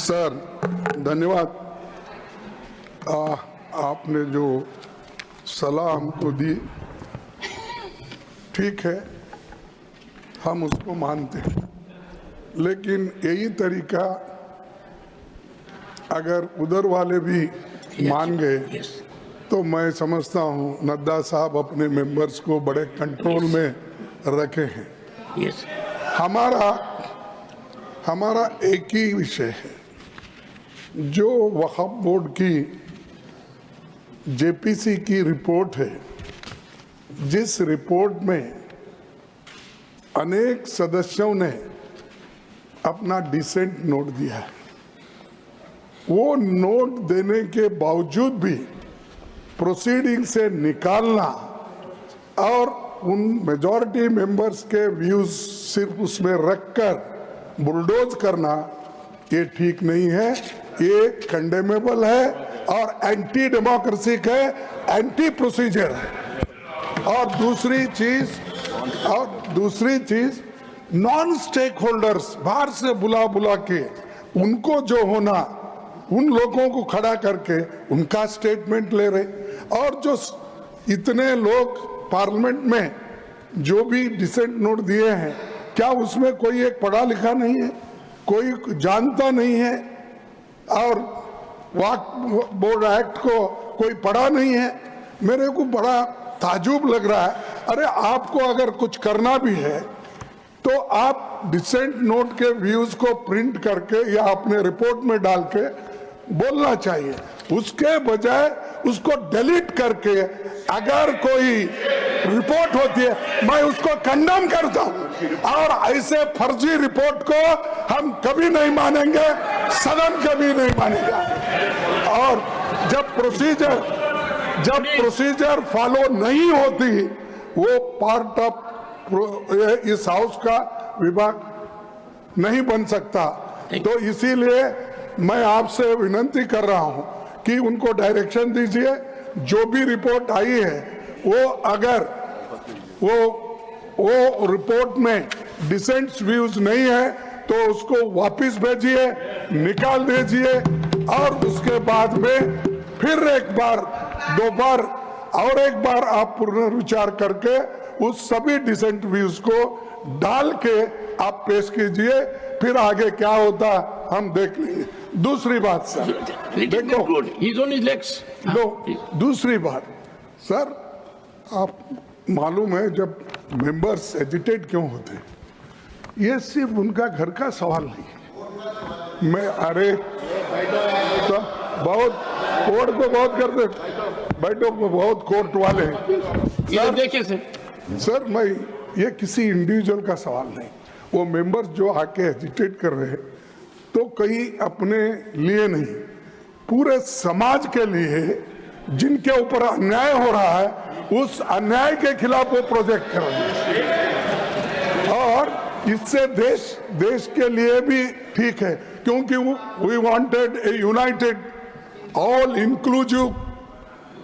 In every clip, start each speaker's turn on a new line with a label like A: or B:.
A: Sir धन्यवाद। आपने जो सलाह हमको दी ठीक है, हम उसको मानते हैं, लेकिन यही तरीका अगर उधर वाले भी मान गए तो मैं समझता हूँ नड्डा साहब अपने मेंबर्स को बड़े कंट्रोल में रखे हैं। हमारा एक ही विषय है, जो वक्फ बोर्ड की जेपीसी की रिपोर्ट है, जिस रिपोर्ट में अनेक सदस्यों ने अपना डिसेंट नोट दिया है, वो नोट देने के बावजूद भी प्रोसीडिंग से निकालना और उन मेजॉरिटी मेंबर्स के व्यूज सिर्फ उसमें रखकर बुलडोज करना, ये ठीक नहीं है, ये कंडेमेबल है और एंटी डेमोक्रेसिक है, एंटी प्रोसीजर है। और दूसरी चीज नॉन स्टेक होल्डर्स बाहर से बुला के उनको जो होना, उन लोगों को खड़ा करके उनका स्टेटमेंट ले रहे, और जो इतने लोग पार्लियामेंट में जो भी डिसेंट नोट दिए हैं, क्या उसमें कोई एक पढ़ा लिखा नहीं है, कोई जानता नहीं है, और वक्फ बोर्ड एक्ट को कोई पढ़ा नहीं है? मेरे को बड़ा ताजुब लग रहा है। अरे आपको अगर कुछ करना भी है तो आप डिसेंट नोट के व्यूज को प्रिंट करके या अपने रिपोर्ट में डाल के बोलना चाहिए, उसके बजाय उसको डिलीट करके अगर कोई रिपोर्ट होती है मैं उसको कंडेम करता हूं, और ऐसे फर्जी रिपोर्ट को हम कभी नहीं मानेंगे, सदन कभी नहीं मानेगा। और जब प्रोसीजर फॉलो नहीं होती, वो पार्ट ऑफ इस हाउस का विभाग नहीं बन सकता। तो इसीलिए मैं आपसे विनती कर रहा हूं कि उनको डायरेक्शन दीजिए, जो भी रिपोर्ट आई है वो अगर वो रिपोर्ट में डिसेंट व्यूज नहीं है तो उसको वापस भेजिए, निकाल दीजिए, और उसके बाद में फिर एक बार, दो बार और एक बार आप पुनर्विचार करके उस सभी डिसेंट व्यूज को डाल के आप पेश कीजिए, फिर आगे क्या होता हम देख लेंगे। दूसरी बात सर, देखो दूसरी बात सर, आप मालूम है जब मेंबर्स एजिटेट क्यों होते हैं, ये सिर्फ उनका घर का सवाल नहीं है। मैं अरे तो बहुत कोर्ट को बहुत करते, बैठो बहुत कोर्ट वाले हैं
B: देखिए
A: सर, मैं ये किसी इंडिविजुअल का सवाल नहीं, वो मेंबर्स जो आके एजिटेट कर रहे हैं तो कहीं अपने लिए नहीं, पूरे समाज के लिए जिनके ऊपर अन्याय हो रहा है, उस अन्याय के खिलाफ वो प्रोजेक्ट कर रहे हैं, और इससे देश के लिए भी ठीक है, क्योंकि we wanted a united all inclusive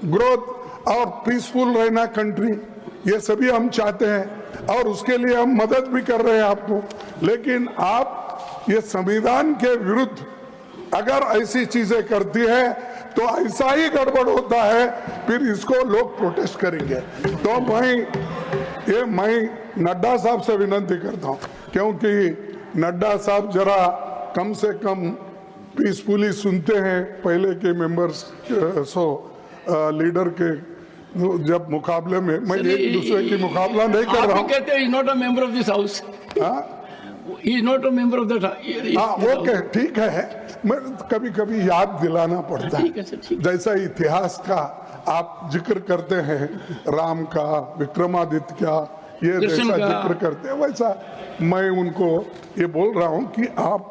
A: growth और पीसफुल रहना कंट्री, ये सभी हम चाहते हैं और उसके लिए हम मदद भी कर रहे हैं आपको। लेकिन आप ये संविधान के विरुद्ध अगर ऐसी चीजें करती है तो ऐसा ही गड़बड़ होता है, फिर इसको लोग प्रोटेस्ट करेंगे। तो मैं नड्डा साहब से विनती करता हूं, क्योंकि नड्डा साहब जरा कम से कम पीसफुली सुनते हैं पहले के मेंबर्स लीडर के जब मुकाबले में। मैं एक दूसरे की मुकाबला नहीं कर रहा हूँ।
B: कहते हैं not a member of this house, he is not a member of that.
A: Okay ठीक है, मैं कभी कभी याद दिलाना पड़ता है, जैसा इतिहास का आप जिक्र करते हैं, राम का, विक्रमादित्य का, ये जैसा जिक्र करते हैं, वैसा मैं उनको ये बोल रहा हूँ कि आप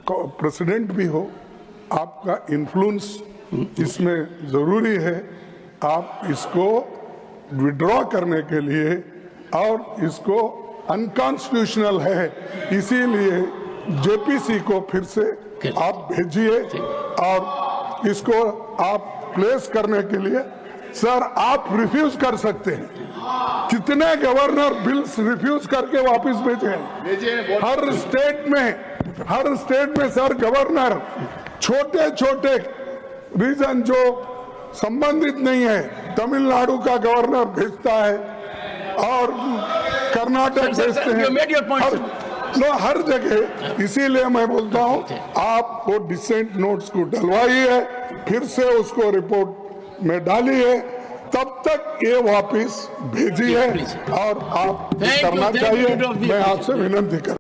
A: प्रेसिडेंट भी हो, आपका इन्फ्लुएंस इसमें जरूरी है, आप इसको विड्रॉ करने के लिए, और इसको अनकॉन्स्टिट्यूशनल है, इसीलिए जेपीसी को फिर से आप भेजिए और इसको आप प्लेस करने के लिए। सर आप रिफ्यूज कर सकते हैं, कितने गवर्नर बिल्स रिफ्यूज करके वापस भेजे हैं, हर स्टेट में हर स्टेट में सर गवर्नर छोटे छोटे रीजन जो संबंधित नहीं है, तमिलनाडु का गवर्नर भेजता है और कर्नाटक
B: Sir,
A: भेजते हैं,
B: you made your point, sir.
A: हर जगह। इसीलिए मैं बोलता हूं आप वो डिसेंट नोट्स को डलवाइए, फिर से उसको रिपोर्ट में डालिए, तब तक ये वापस भेजिए और आप
B: Thank you,
A: करना
B: thank you,
A: चाहिए।
B: Leader of the
A: मैं आपसे विनंती कर